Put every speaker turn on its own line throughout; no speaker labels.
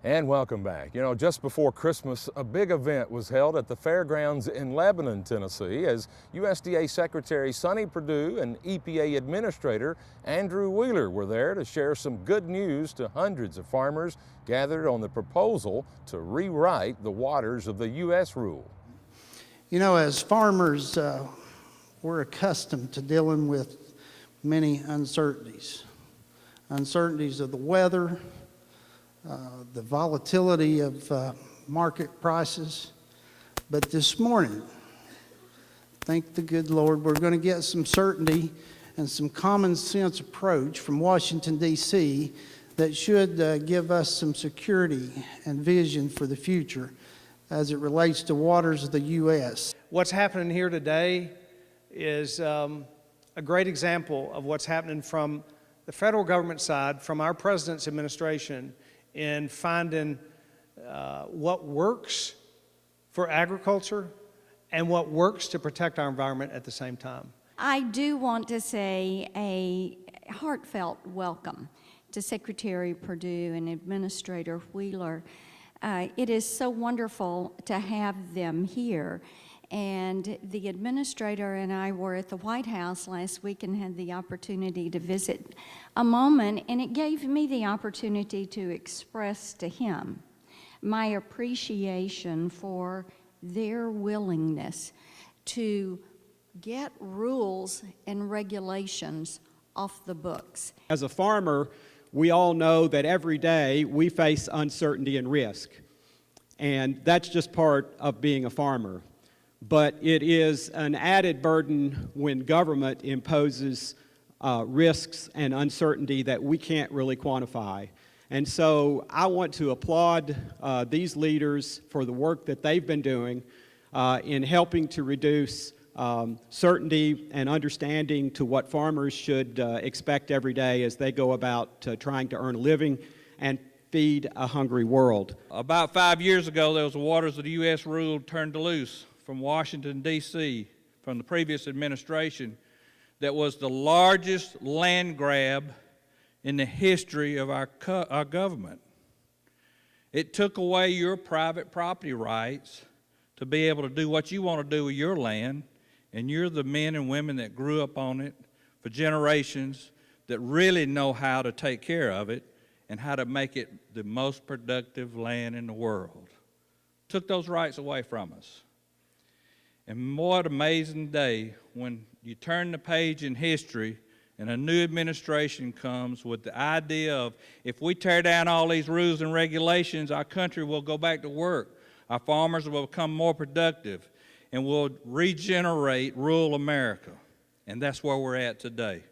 And welcome back. You know, just before Christmas, a big event was held at the fairgrounds in Lebanon, Tennessee, as USDA Secretary Sonny Perdue and EPA Administrator Andrew Wheeler were there to share some good news to hundreds of farmers gathered on the proposal to rewrite the waters of the U.S. rule.
You know, as farmers, we're accustomed to dealing with many uncertainties. Uncertainties of the weather, the volatility of market prices. But this morning, thank the good Lord, we're going to get some certainty and some common sense approach from Washington, D.C. that should give us some security and vision for the future as it relates to waters of the U.S.
What's happening here today is a great example of what's happening from the federal government side, from our president's administration, in finding what works for agriculture and what works to protect our environment at the same time.
I do want to say a heartfelt welcome to Secretary Perdue and Administrator Wheeler. It is so wonderful to have them here. And the administrator and I were at the White House last week and had the opportunity to visit a moment, and it gave me the opportunity to express to him my appreciation for their willingness to get rules and regulations off the books.
As a farmer, we all know that every day we face uncertainty and risk, and that's just part of being a farmer. But it is an added burden when government imposes risks and uncertainty that we can't really quantify. And so I want to applaud these leaders for the work that they've been doing in helping to reduce certainty and understanding to what farmers should expect every day as they go about trying to earn a living and feed a hungry world.
About 5 years ago, there was the waters of the U.S. rule turned loose from Washington, D.C., from the previous administration, that was the largest land grab in the history of our government. It took away your private property rights to be able to do what you want to do with your land, and you're the men and women that grew up on it for generations that really know how to take care of it and how to make it the most productive land in the world. Took those rights away from us. And what an amazing day when you turn the page in history and a new administration comes with the idea of, if we tear down all these rules and regulations, our country will go back to work. Our farmers will become more productive and we'll regenerate rural America. And that's where we're at today.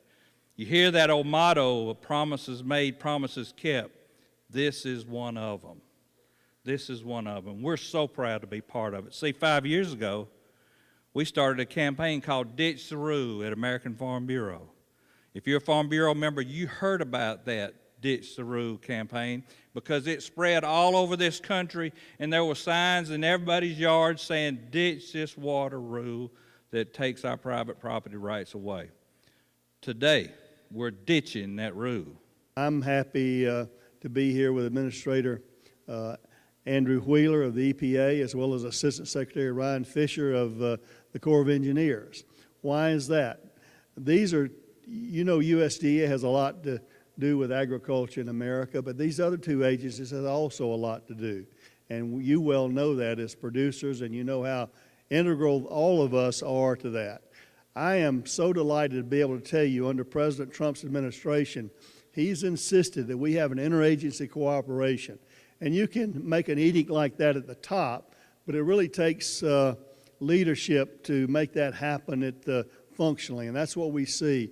You hear that old motto of promises made, promises kept. This is one of them. This is one of them. We're so proud to be part of it. See, 5 years ago, we started a campaign called Ditch the Rule at American Farm Bureau. If you're a Farm Bureau member, you heard about that Ditch the Rule campaign because it spread all over this country, and there were signs in everybody's yard saying, ditch this water rule that takes our private property rights away. Today, we're ditching that rule. I'm
happy to be here with Administrator Andrew Wheeler of the EPA, as well as Assistant Secretary Ryan Fisher of the Corps of Engineers. Why is that? These are, you know, USDA has a lot to do with agriculture in America, but these other two agencies have also a lot to do. And you well know that as producers, and you know how integral all of us are to that. I am so delighted to be able to tell you, under President Trump's administration, he's insisted that we have an interagency cooperation. And you can make an edict like that at the top, but it really takes leadership to make that happen functionally, and that's what we see.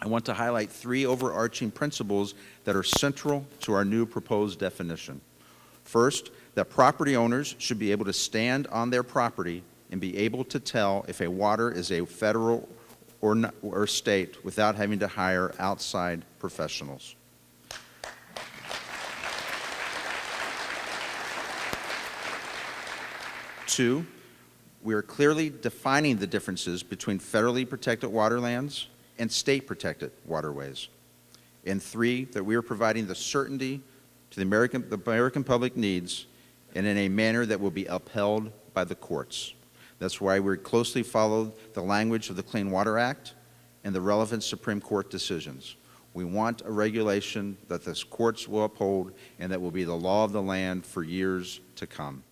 I want to highlight three overarching principles that are central to our new proposed definition. First, that property owners should be able to stand on their property and be able to tell if a water is a federal or state without having to hire outside professionals. Two, we are clearly defining the differences between federally protected waterlands and state protected waterways. And three, that we are providing the certainty to the American public needs and in a manner that will be upheld by the courts. That's why we closely followed the language of the Clean Water Act and the relevant Supreme Court decisions. We want a regulation that the courts will uphold and that will be the law of the land for years to come.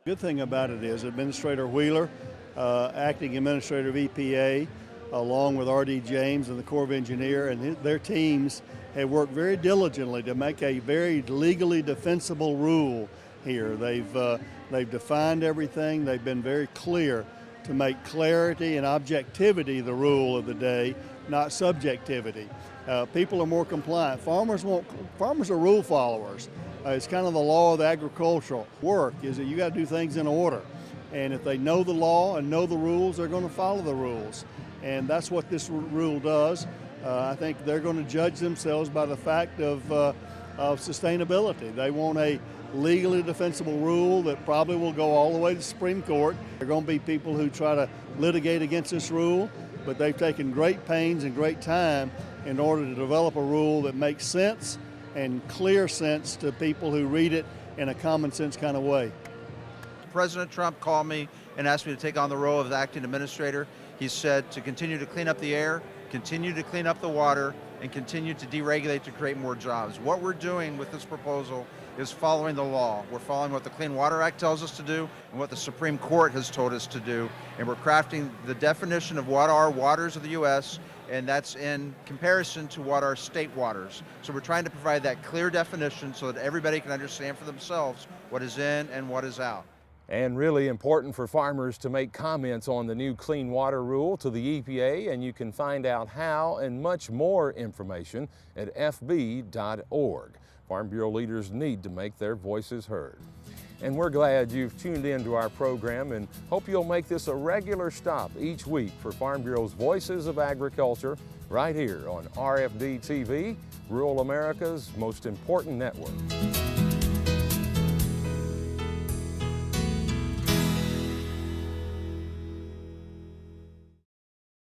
Good thing about it is Administrator Wheeler, acting administrator of EPA, along with R.D. James and the Corps of Engineers and their teams have worked very diligently to make a very legally defensible rule here. They've defined everything. They've been very clear to make clarity and objectivity the rule of the day, not subjectivity. People are more compliant. Farmers are rule followers. It's kind of the law of the agricultural work, is that you got to do things in order. And if they know the law and know the rules, they're going to follow the rules. And that's what this rule does. I think they're going to judge themselves by the fact of sustainability. They want a legally defensible rule that probably will go all the way to the Supreme Court. There are going to be people who try to litigate against this rule, but they've taken great pains and great time in order to develop a rule that makes sense and clear sense to people who read it in a common sense kind of way.
President Trump called me and asked me to take on the role of the acting administrator. He said to continue to clean up the air, continue to clean up the water, and continue to deregulate to create more jobs. What we're doing with this proposal is following the law. We're following what the Clean Water Act tells us to do and what the Supreme Court has told us to do, and we're crafting the definition of what are waters of the U.S., and that's in comparison to what are state waters. So we're trying to provide that clear definition so that everybody can understand for themselves what is in and what is out.
And really important for farmers to make comments on the new Clean Water Rule to the EPA, and you can find out how and much more information at fb.org. Farm Bureau leaders need to make their voices heard. And we're glad you've tuned in to our program and hope you'll make this a regular stop each week for Farm Bureau's Voices of Agriculture right here on RFD TV, Rural America's most important network.